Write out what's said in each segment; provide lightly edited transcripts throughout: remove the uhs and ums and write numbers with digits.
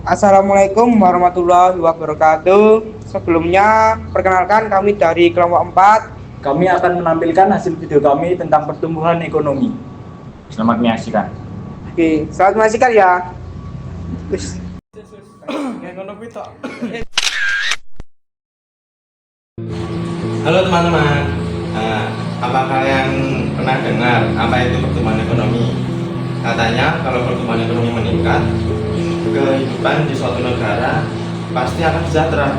Assalamualaikum warahmatullahi wabarakatuh. Sebelumnya, perkenalkan kami dari kelompok 4. Kami akan menampilkan hasil video kami tentang pertumbuhan ekonomi. Selamat menyaksikan. Oke, selamat menyaksikan ya. Wis. Halo teman-teman, apa kalian pernah dengar apa itu pertumbuhan ekonomi? Katanya kalau pertumbuhan ekonomi meningkat, kehidupan di suatu negara pasti akan sejahtera.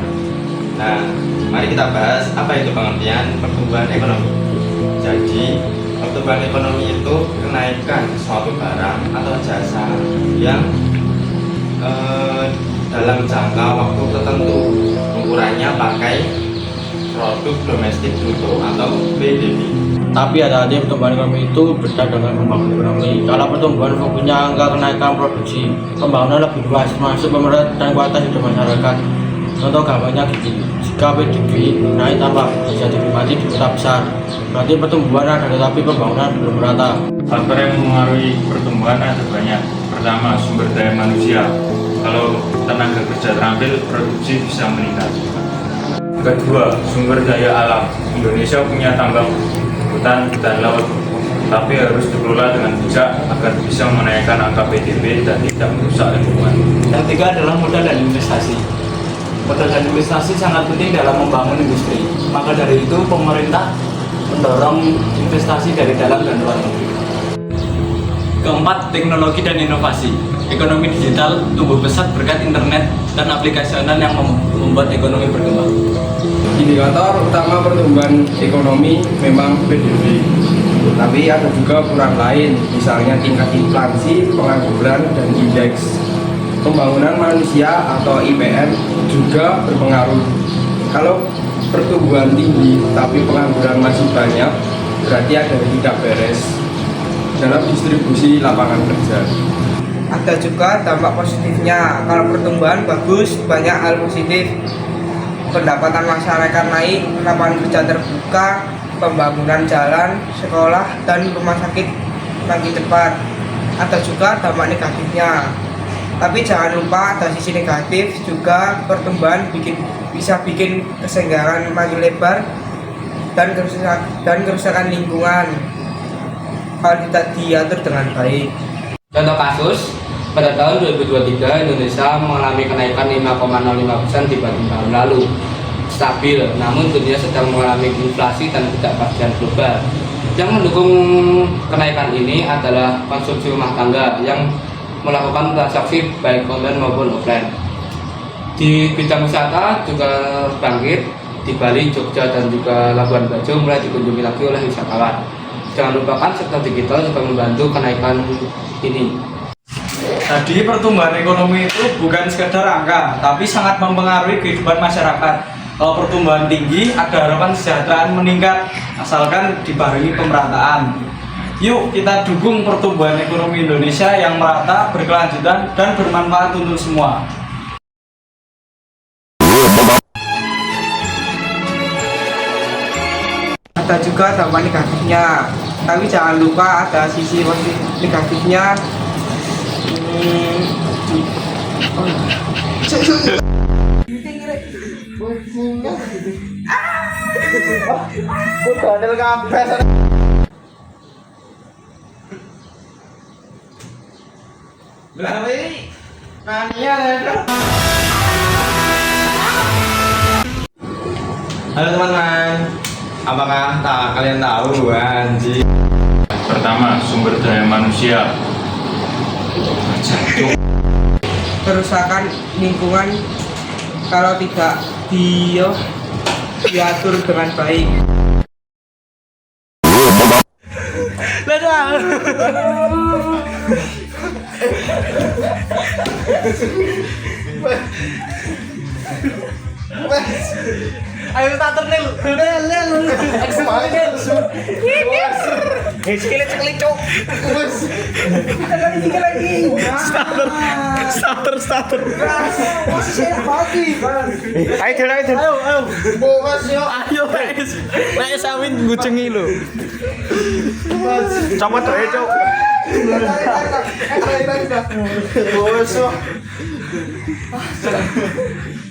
Nah, mari kita bahas apa itu pengertian pertumbuhan ekonomi. Jadi, pertumbuhan ekonomi itu kenaikan suatu barang atau jasa yang dalam jangka waktu tertentu, ukurannya pakai produk domestik bruto atau PDB. Tapi ada pertumbuhan ekonomi itu berbeda dengan pembangunan ekonomi. Kalau pertumbuhan fokusnya angka kenaikan produksi, pembangunan lebih luas, masuk pemerintah dan kualitas hidup masyarakat. Contoh gampangnya gini, jika PDB naik tanpa bisa dinikmati di kota besar, berarti pertumbuhan ada tetapi pembangunan belum merata. Faktor yang mempengaruhi pertumbuhan ada banyak. Pertama, sumber daya manusia. Kalau tenaga kerja terampil, produksi bisa meningkat. Kedua, sumber daya alam. Indonesia punya tambang hutan dan laut, tapi harus dikelola dengan bijak agar bisa menaikkan angka PDB dan tidak merusak lingkungan. Yang ketiga adalah modal dan investasi. Modal dan investasi sangat penting dalam membangun industri. Maka dari itu pemerintah mendorong investasi dari dalam dan luar negeri. Keempat, teknologi dan inovasi. Ekonomi digital tumbuh pesat berkat internet dan aplikasi online yang membuat ekonomi berkembang. Indikator utama pertumbuhan ekonomi memang PDB, tapi ada juga ukuran lain, misalnya tingkat inflasi, pengangguran, dan indeks pembangunan manusia atau IPM juga berpengaruh. Kalau pertumbuhan tinggi tapi pengangguran masih banyak, berarti ada yang tidak beres dalam distribusi lapangan kerja. Ada juga dampak positifnya. Kalau pertumbuhan bagus, banyak hal positif. Pendapatan masyarakat naik, lapangan kerja terbuka, pembangunan jalan, sekolah, dan rumah sakit makin cepat. Ada juga dampak negatifnya. Tapi jangan lupa ada sisi negatif juga. Pertumbuhan bisa bikin kesenggangan maju lebar dan kerusakan lingkungan kalau tidak diatur dengan baik. Contoh kasus, pada tahun 2023 Indonesia mengalami kenaikan 5,05% dibanding tahun lalu. Stabil, namun dunia sedang mengalami inflasi dan ketidakpastian global. Yang mendukung kenaikan ini adalah konsumsi rumah tangga yang melakukan transaksi baik online maupun offline. Di bidang wisata juga bangkit, di Bali, Jogja, dan juga Labuan Bajo mulai dikunjungi lagi oleh wisatawan. Jangan lupakan sektor digital juga membantu kenaikan ini. Jadi pertumbuhan ekonomi itu bukan sekedar angka, tapi sangat mempengaruhi kehidupan masyarakat. Kalau pertumbuhan tinggi, ada harapan kesejahteraan meningkat, asalkan dibarengi pemerataan. Yuk kita dukung pertumbuhan ekonomi Indonesia yang merata, berkelanjutan, dan bermanfaat untuk semua. Ada juga dampak negatifnya. Tapi jangan lupa ada sisi positif negatifnya. Halo teman-teman, apakah kalian tahu anjing? Pertama, sumber daya manusia. Kerusakan lingkungan kalau tidak diatur dengan baik. Ayo starter Nil. Starter. Ayo guys. Nek sawin ngucengi lho. Copot wae, Cuk. Bos.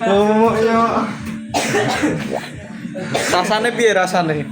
Oh, ya. Rasane piye rasane?